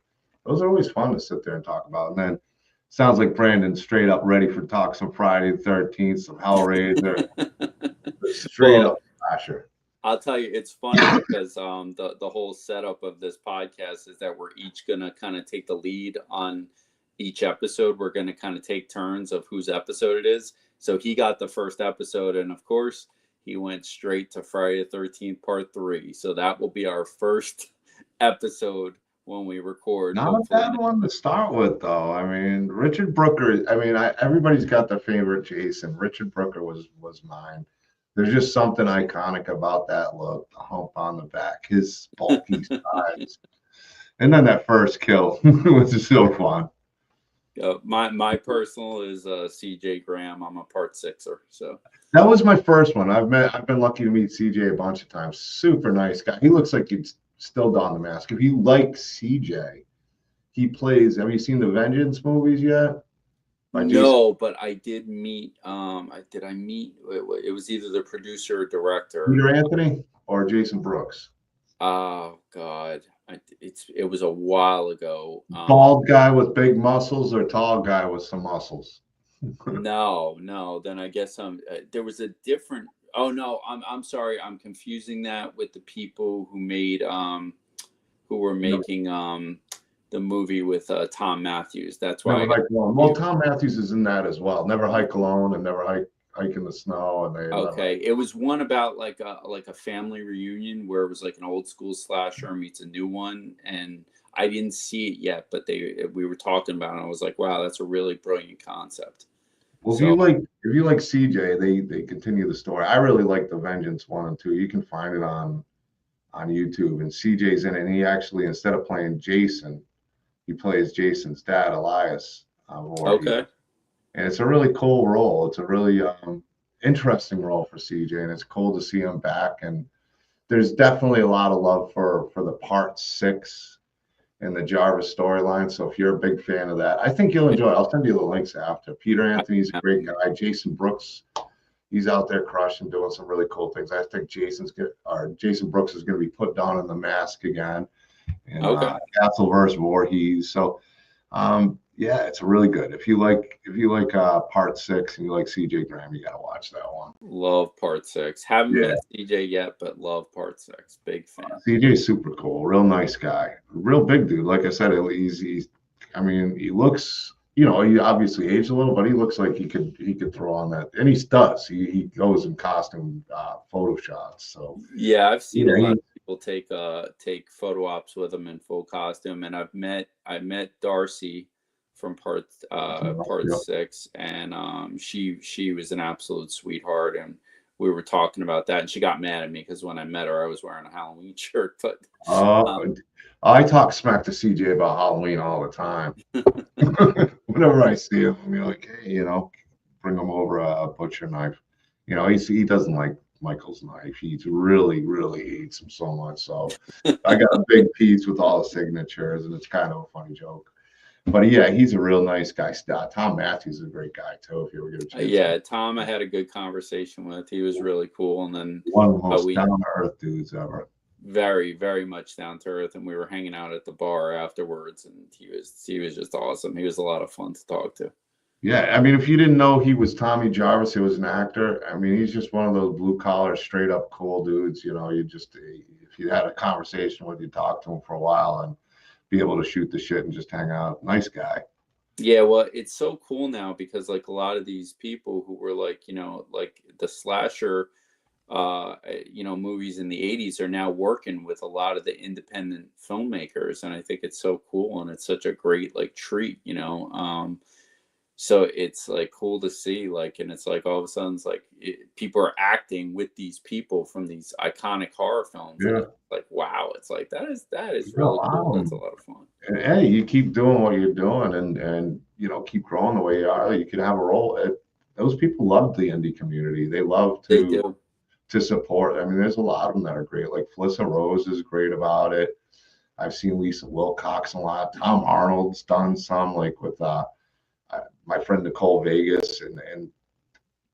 Those are always fun to sit there and talk about. And then sounds like Brandon's straight up ready for talk some Friday the 13th, some Hellraiser, straight Well, up slasher. I'll tell you, it's funny because the whole setup of this podcast is that we're each gonna kind of take the lead on each episode. We're gonna kind of take turns of whose episode it is. So he got the first episode, and of course, he went straight to Friday the 13th Part 3. So that will be our first episode when we record. Not a bad one to start with, though. I mean, Richard Brooker. I mean, everybody's got their favorite Jason. Richard Brooker was mine. There's just something iconic about that look, the hump on the back, his bulky size, and then that first kill was just so fun. My personal is CJ Graham. I'm a Part 6er, so that was my first one. I've been lucky to meet CJ a bunch of times. Super nice guy. He looks like he'd still don the mask. If you like CJ, he plays. Have you seen the Vengeance movies yet? No, but I did meet. Did I meet? It was either the producer or director. Peter Anthony or Jason Brooks. Oh God, it was a while ago. Bald guy with big muscles or tall guy with some muscles? No. Then I guess there was a different. Oh no, I'm sorry. I'm confusing that with the people who made who were making the movie with Tom Matthews. That's why. Never Hike Alone. Well, Tom Matthews is in that as well. Never Hike Alone and Never Hike in the Snow. And okay, it was one about like a family reunion where it was like an old school slasher meets a new one, and I didn't see it yet, but we were talking about it, and I was like, wow, that's a really brilliant concept. Well, if you like CJ, they continue the story. I really like the Vengeance 1 and 2. You can find it on YouTube, and CJ's in it. And he actually, instead of playing Jason, he plays Jason's dad, Elias. Okay. And it's a really cool role. It's a really interesting role for CJ, and it's cool to see him back. And there's definitely a lot of love for the Part 6 and the Jarvis storyline. So if you're a big fan of that, I think you'll enjoy it. I'll send you the links after. Peter Anthony's a great guy. Jason Brooks, he's out there crushing, doing some really cool things. I think Jason Brooks is going to be put down in The Mask again. And Castle vs. Voorhees. So yeah, it's really good. If you like Part 6 and you like CJ Graham, you gotta watch that one. Love Part 6. Haven't met CJ yet, but love Part 6. Big fan. CJ's super cool, real nice guy, real big dude. Like I said, he looks, he obviously aged a little, but he looks like he could throw on that, and he does. He goes in costume photo shots. So yeah, I've seen a lot of people take photo ops with him in full costume, and I met Darcy from Part 6, and she was an absolute sweetheart, and we were talking about that, and she got mad at me because when I met her I was wearing a Halloween shirt. But I talk smack to CJ about Halloween all the time. Whenever I see him, I'm like, hey, bring him over a butcher knife. He doesn't like Michael's knife. He really, really hates him so much. So I got a big piece with all the signatures, and it's kind of a funny joke. But yeah, he's a real nice guy. Tom Matthews is a great guy too. If you ever get a chance. Yeah, Tom, I had a good conversation with. He was really cool, and then one of the most down to earth dudes ever. Very, very much down to earth, and we were hanging out at the bar afterwards, and he was just awesome. He was a lot of fun to talk to. Yeah, I mean, if you didn't know he was Tommy Jarvis, he was an actor. I mean, he's just one of those blue collar, straight up cool dudes. If you had a conversation with you, talk to him for a while, and be able to shoot the shit and just hang out. Nice guy. Yeah, well, it's so cool now because like a lot of these people who were like the slasher movies in the 80s are now working with a lot of the independent filmmakers, and I think it's so cool, and it's such a great treat, so it's like cool to see, and it's like all of a sudden it's like people are acting with these people from these iconic horror films. Yeah. And it's wow, it's like that is really cool. That's a lot of fun. And hey, you keep doing what you're doing, and keep growing the way you are. You can have a role. those people love the indie community. They love They do. to support. I mean, there's a lot of them that are great. Like Felissa Rose is great about it. I've seen Lisa Wilcox a lot. Tom Arnold's done some, like with my friend Nicole Vegas, and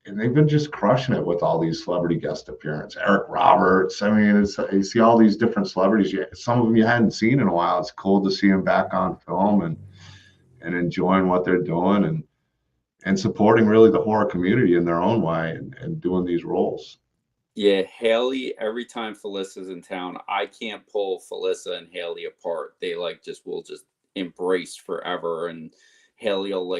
they've been just crushing it with all these celebrity guest appearances. Eric Roberts. I mean, you see all these different celebrities. Some of them you hadn't seen in a while. It's cool to see them back on film and enjoying what they're doing and supporting really the horror community in their own way and doing these roles. Yeah, Haley, every time Felissa's in town, I can't pull Felissa and Haley apart. They like will just embrace forever, and Haley will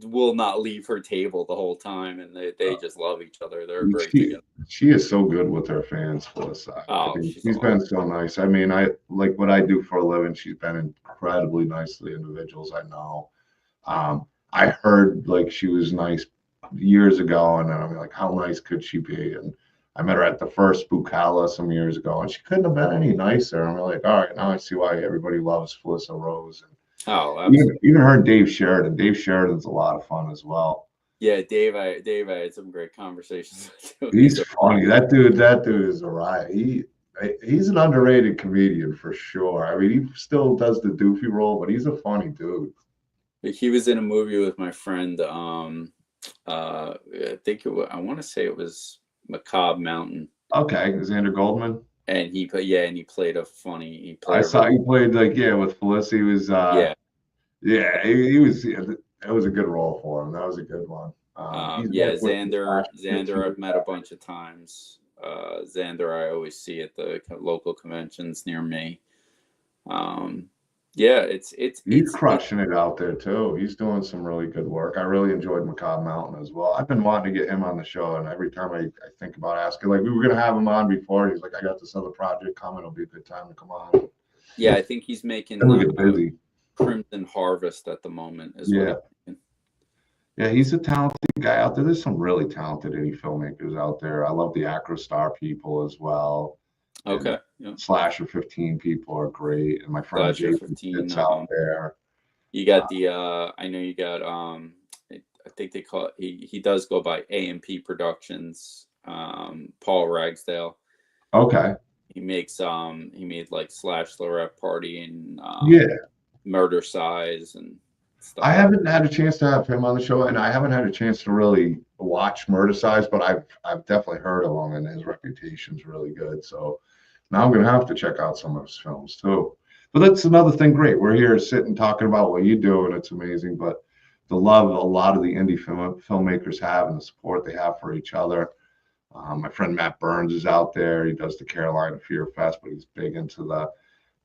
will not leave her table the whole time, and they just love each other. They're great together. She is so good with her fans, Felissa. Oh, she's been so nice. I mean, I like what I do for a living. She's been incredibly nice to the individuals I know. I heard like she was nice years ago, and then I'm like, how nice could she be? And I met her at the first Spookala some years ago, and she couldn't have been any nicer. I'm like, all right, now I see why everybody loves Felissa Rose. And even her and Dave Sheridan. Dave Sheridan's a lot of fun as well. Yeah, Dave, I had some great conversations with him. He's funny. That dude is a riot. He's an underrated comedian for sure. I mean, he still does the doofy role, but he's a funny dude. He was in a movie with my friend. I want to say it was Macabre Mountain. Okay, Xander Goldman. And he played a funny. I saw he played with Felissa. He was he was. That was a good role for him. That was a good one. Xander I've met a bunch of times. Xander I always see at the local conventions near me. He's crushing it out there too. He's doing some really good work. I really enjoyed Macabre Mountain as well. I've been wanting to get him on the show, and every time I think about asking, like we were gonna have him on before, he's like, I got this other project coming. It'll be a good time to come on. Yeah, I think he's making busy. Crimson Harvest at the moment as well. Yeah, he's a talented guy out there. There's some really talented indie filmmakers out there. I love the Acrostar people as well. Okay. Slasher 15 people are great, and my friend Slasher 15 out there. You got I know you got I think they call it, he does go by AMP Productions, Paul Ragsdale. Okay. He made like Slash Lorette Party and Murder Size and stuff. I haven't had a chance to have him on the show, and I haven't had a chance to really watch Murder Size, but I've definitely heard of him, and his reputation's really good. So now I'm gonna have to check out some of his films too. But that's another thing. Great, we're here sitting talking about what you do, and it's amazing. But the love a lot of the indie filmmakers have, and the support they have for each other. My friend Matt Burns is out there. He does the Carolina Fear Fest, but he's big into the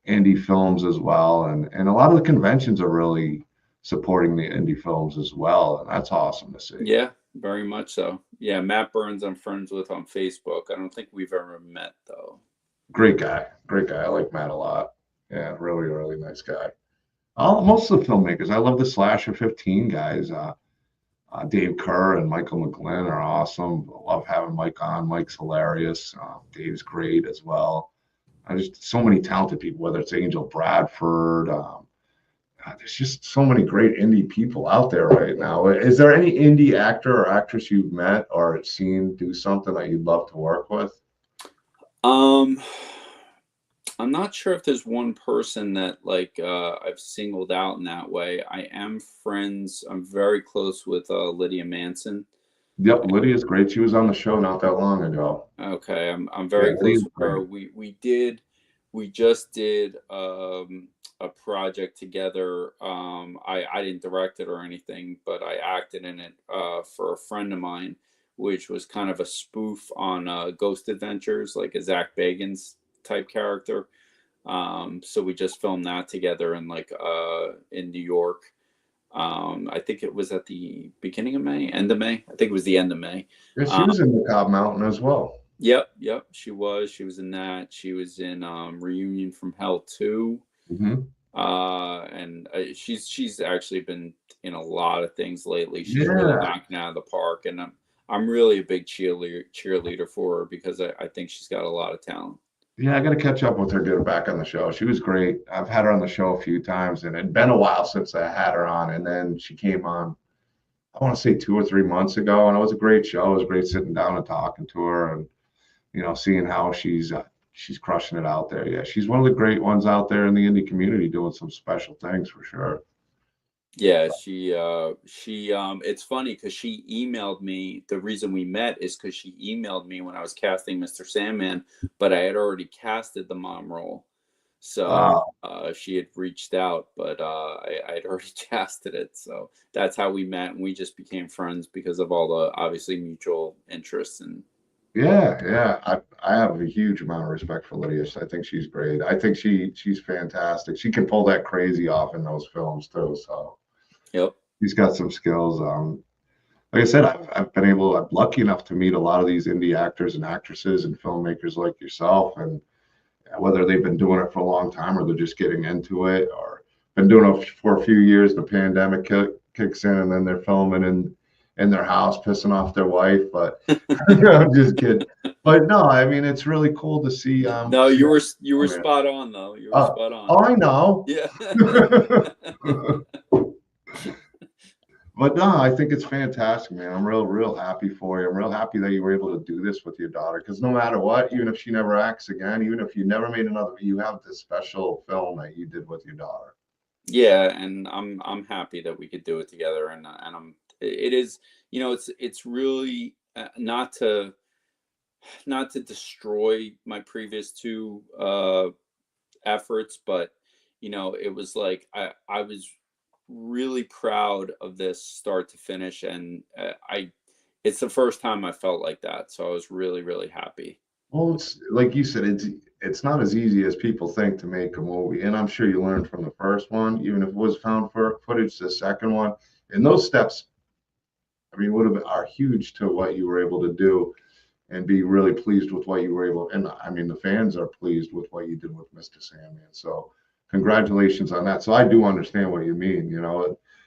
indie films as well. And a lot of the conventions are really supporting the indie films as well. And that's awesome to see. Yeah, very much so. Yeah, Matt Burns I'm friends with on Facebook. I don't think we've ever met, though. Great guy. I like Matt a lot. Yeah, really, really nice guy. Most of the filmmakers. I love the Slasher 15 guys. Dave Kerr and Michael McGlynn are awesome. I love having Mike on. Mike's hilarious. Dave's great as well. Just so many talented people, whether it's Angel Bradford. There's just so many great indie people out there right now. Is there any indie actor or actress you've met or seen do something that you'd love to work with? I'm not sure if there's one person that I've singled out in that way. I'm very close with Lydia Manson. Yep, Lydia's great. She was on the show not that long ago. Okay, I'm very close with her. We just did a project together. I didn't direct it or anything, but I acted in it for a friend of mine, which was kind of a spoof on Ghost Adventures, like a Zach Bagans type character. So we just filmed that together in New York. I think it was at the beginning of May, end of May. I think it was the end of May. Yeah, she was in Macabre Mountain as well. Yep. She was in that. She was in Reunion from Hell 2. Mm-hmm. And she's actually been in a lot of things lately. She's really knocking out of the park, and I'm really a big cheerleader for her because I think she's got a lot of talent. Yeah, I got to catch up with her, get her back on the show. She was great. I've had her on the show a few times, and it'd been a while since I had her on. And then she came on, I want to say 2 or 3 months ago, and it was a great show. It was great sitting down and talking to her, and seeing how she's crushing it out there. Yeah, she's one of the great ones out there in the indie community doing some special things for sure. Yeah, she it's funny because she emailed me. The reason we met is because she emailed me when I was casting Mr. Sandman, but I had already casted the mom role. So Uh, she had reached out, but I had already casted it. So that's how we met, and we just became friends because of all the obviously mutual interests. And yeah, yeah. I have a huge amount of respect for Lydia. I think she's great. I think she's fantastic. She can pull that crazy off in those films too. So yep, she's got some skills. Like I said, I'm lucky enough to meet a lot of these indie actors and actresses and filmmakers like yourself, and whether they've been doing it for a long time or they're just getting into it or been doing it for a few years, the pandemic kicks in and then they're filming in their house, pissing off their wife. But I'm just kidding. But no, I mean, it's really cool to see. no, See you were man. spot on though. You were spot on. Oh, I know. Yeah. But no, I think it's fantastic, man. I'm real happy for you. I'm real happy that you were able to do this with your daughter. Because no matter what, even if she never acts again, even if you never made another, you have this special film that you did with your daughter. Yeah, and I'm happy that we could do it together, and it is, it's really not to destroy my previous two efforts, but it was like I was really proud of this start to finish, and I it's the first time I felt like that, so I was really really happy. Well, it's like you said, it's not as easy as people think to make a movie, and I'm sure you learned from the first one, even if it was found for footage, the second one, and those steps, I mean, would have been, are huge to what you were able to do, and be really pleased with what you were able. And I mean, the fans are pleased with what you did with Mr. Sandman. So, congratulations on that. So I do understand what you mean.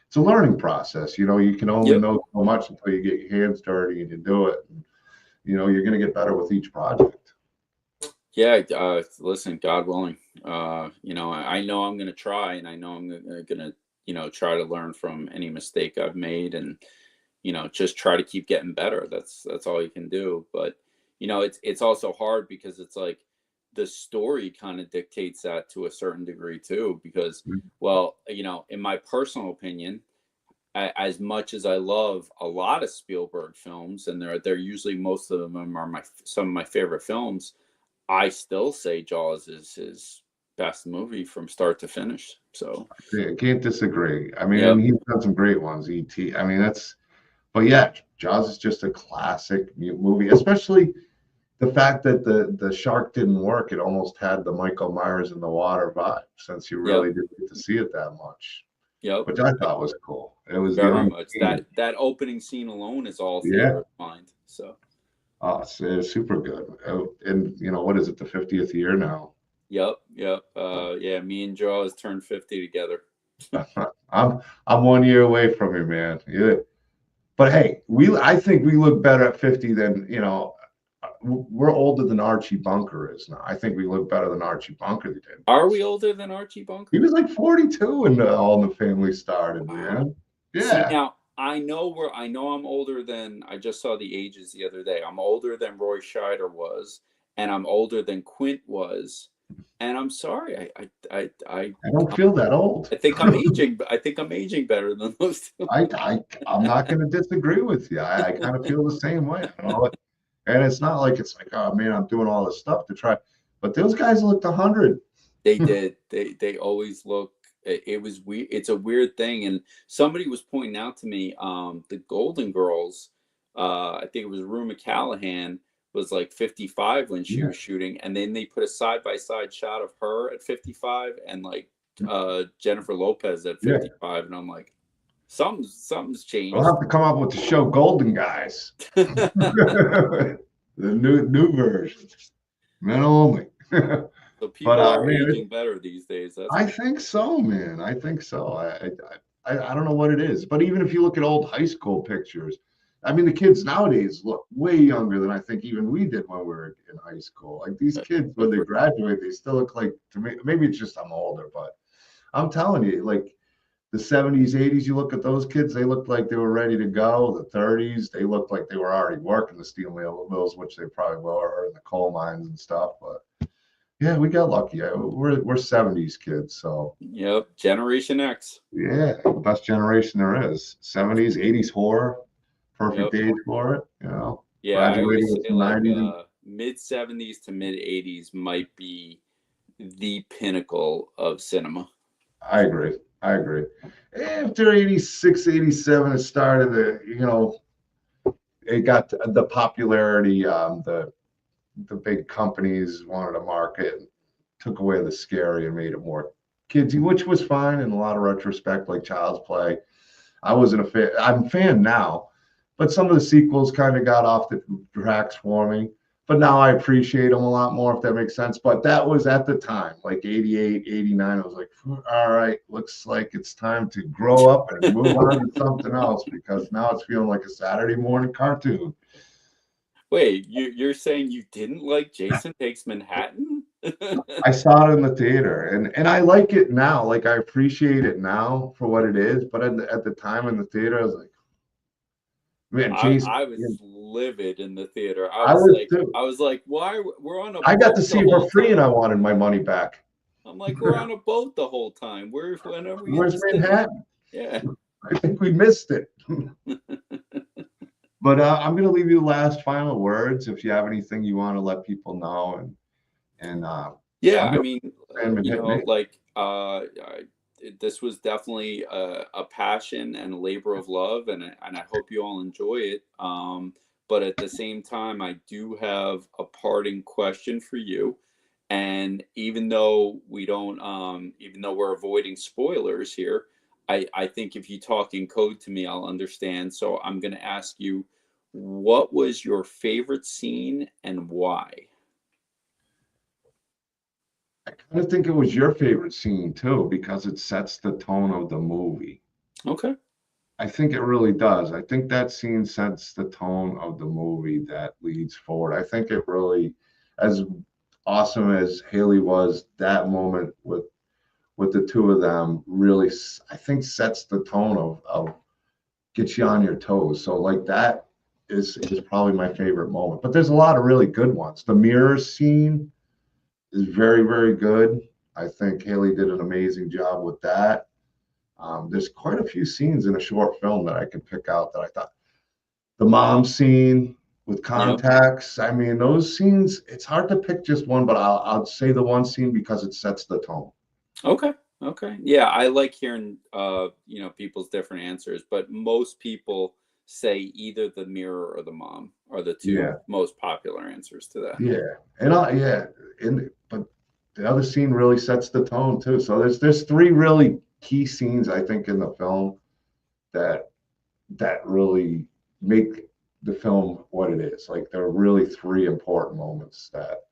It's a learning process. You can only Yep. know so much until you get your hands dirty and you do it. And, you're going to get better with each project. Yeah, listen, God willing, I know I'm going to try, and I know I'm going to, try to learn from any mistake I've made, and just try to keep getting better. That's all you can do. But it's also hard because it's like the story kind of dictates that to a certain degree too. Because, well, in my personal opinion, as much as I love a lot of Spielberg films, and they're usually most of them are some of my favorite films, I still say Jaws is his best movie from start to finish. So, I can't disagree. I mean, and yep, he's done some great ones. E.T. I mean, but yeah, Jaws is just a classic movie, especially the fact that the shark didn't work. It almost had the Michael Myers in the water vibe, since you yep, really didn't get to see it that much, yep. which I thought was cool. It was the Very much. unseen. That opening scene alone is all theater Yeah. of mind. So, Oh, it's super good. And what is it, the 50th year now? yep, yep. Yeah, me and Jaws turned 50 together. I'm 1 year away from you, man. Yeah. But hey, I think we look better at 50 than, we're older than Archie Bunker is now. I think we look better than Archie Bunker did. Are we older than Archie He Bunker? was like 42 when All in the Family started, Wow. man. See, Yeah. now I know I'm older than, I just saw the ages the other day. I'm older than Roy Scheider was, and I'm older than Quint was. And I'm sorry, I don't feel that old. I think I'm aging. I think I'm aging better than those two. I'm not going to disagree with you. I kind of feel the same way. And it's not like it's like, oh man, I'm doing all this stuff to try. But those guys looked 100. They did. They always look. It was weird. It's a weird thing. And somebody was pointing out to me, the Golden Girls. I think it was Rue McCallaghan was like 55 when she Yeah. was shooting, and then they put a side by side shot of her at 55 and like Jennifer Lopez at 55, and I'm like, something's changed. We'll have to come up with the show Golden Guys. The new version. Men only. So people But are man, aging better these days. That's I think so, man. I think so. I don't know what it is, but even if you look at old high school pictures, I mean, the kids nowadays look way younger than I think even we did when we were in high school. Like these kids, when they graduate, they still look like, to me. Maybe it's just I'm older, but I'm telling you, like The 70s, 80s, you look at those kids, they looked like they were ready to go. The 30s, they looked like they were already working the steel mills, which they probably were, in the coal mines and stuff. But yeah, we got lucky. We're 70s kids, so Yep, Generation X. yeah, the best generation there is. 70s, 80s horror, perfect Yep. age for it. You know, Yeah, I graduating always with say the like 90s. mid 70s to mid 80s might be the pinnacle of cinema. I agree. I agree. After 86, 87, it started to, it got the popularity. The big companies wanted to market, took away the scary and made it more kidsy, which was fine in a lot of retrospect, like Child's Play. I wasn't a fan. I'm a fan now, but some of the sequels kind of got off the tracks for me. But now I appreciate them a lot more, if that makes sense. But that was at the time, like 88, 89. I was like, all right, looks like it's time to grow up and move on to something else, because now it's feeling like a Saturday morning cartoon. Wait, you're saying you didn't like Jason Takes Manhattan? I saw it in the theater, and I like it now. Like, I appreciate it now for what it is. But at the time in the theater, I was like, man, Jason. I was livid in the theater. I was too. I was like, why we're on a I got to boat the see it for whole free, and time? I wanted my money back. I'm like, we're on a boat the whole time. When are we in Where's the cinema? Manhattan? Yeah. I think we missed it. But I'm going to leave you the last final words. If you have anything you want to let people know, and Yeah, I'm I going mean, to hit me. like this was definitely a passion and a labor of love, and I hope you all enjoy it. But at the same time, I do have a parting question for you. And even though we don't, even though we're avoiding spoilers here, I think if you talk in code to me, I'll understand. So I'm going to ask you, what was your favorite scene and why? I kind of think it was your favorite scene too, because it sets the tone of the movie. Okay. I think it really does. I think that scene sets the tone of the movie that leads forward. I think it really, as awesome as Haley was, that moment with the two of them really, I think, sets the tone of gets you on your toes. So like that is probably my favorite moment. But there's a lot of really good ones. The mirror scene is very, very good. I think Haley did an amazing job with that. There's quite a few scenes in a short film that I can pick out that I thought. The mom scene with Yep. contacts. I mean, those scenes, it's hard to pick just one, but I'll say the one scene because it sets the tone. Okay. Okay. Yeah, I like hearing people's different answers, but most people say either the mirror or the mom are the two Yeah. most popular answers to that. Yeah. But the other scene really sets the tone too. So there's three really key scenes, I think, in the film that really make the film what it is. Like, there are really three important moments that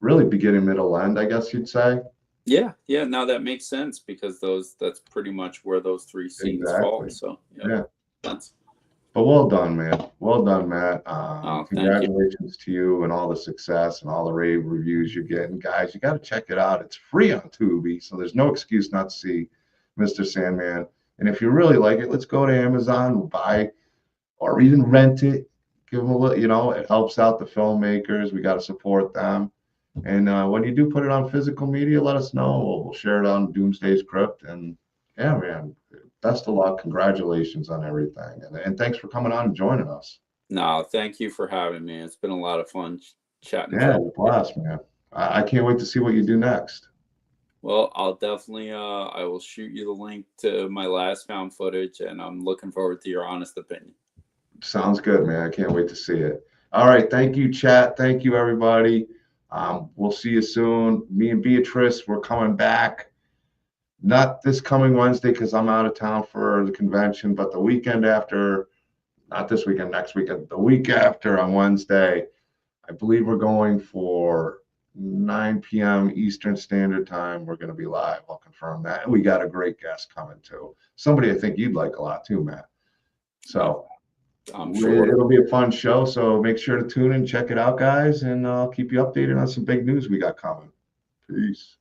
really beginning, middle, end, I guess you'd say. Yeah, yeah. Now that makes sense because that's pretty much where those three scenes fall. Exactly. So Yeah. sense. But well done, man. Well done, Matt. Oh, thank you. Congratulations to you and all the success and all the rave reviews you're getting. Guys, you got to check it out. It's free on Tubi, so there's no excuse not to see Mr. Sandman. And if you really like it, let's go to Amazon, buy, or even rent it. Give them a little, it helps out the filmmakers. We got to support them. And when you do put it on physical media, let us know. We'll share it on Doomsday's Krypt. And yeah, man, best of luck. Congratulations on everything. And thanks for coming on and joining us. No, thank you for having me. It's been a lot of fun chatting. Yeah, it's a blast, man. I can't wait to see what you do next. Well, I'll definitely I will shoot you the link to my last found footage, and I'm looking forward to your honest opinion. Sounds good, man. I can't wait to see it. All right. Thank you, chat. Thank you, everybody. We'll see you soon. Me and Beatrice, we're coming back. Not this coming Wednesday because I'm out of town for the convention, but the weekend after, not this weekend, next weekend, the week after on Wednesday, I believe we're going for 9 p.m. Eastern Standard Time. We're going to be live. I'll confirm that. And we got a great guest coming too. Somebody I think you'd like a lot too, Matt. So I'm sure it'll be a fun show. So make sure to tune in, check it out, guys, and I'll keep you updated on some big news we got coming. Peace.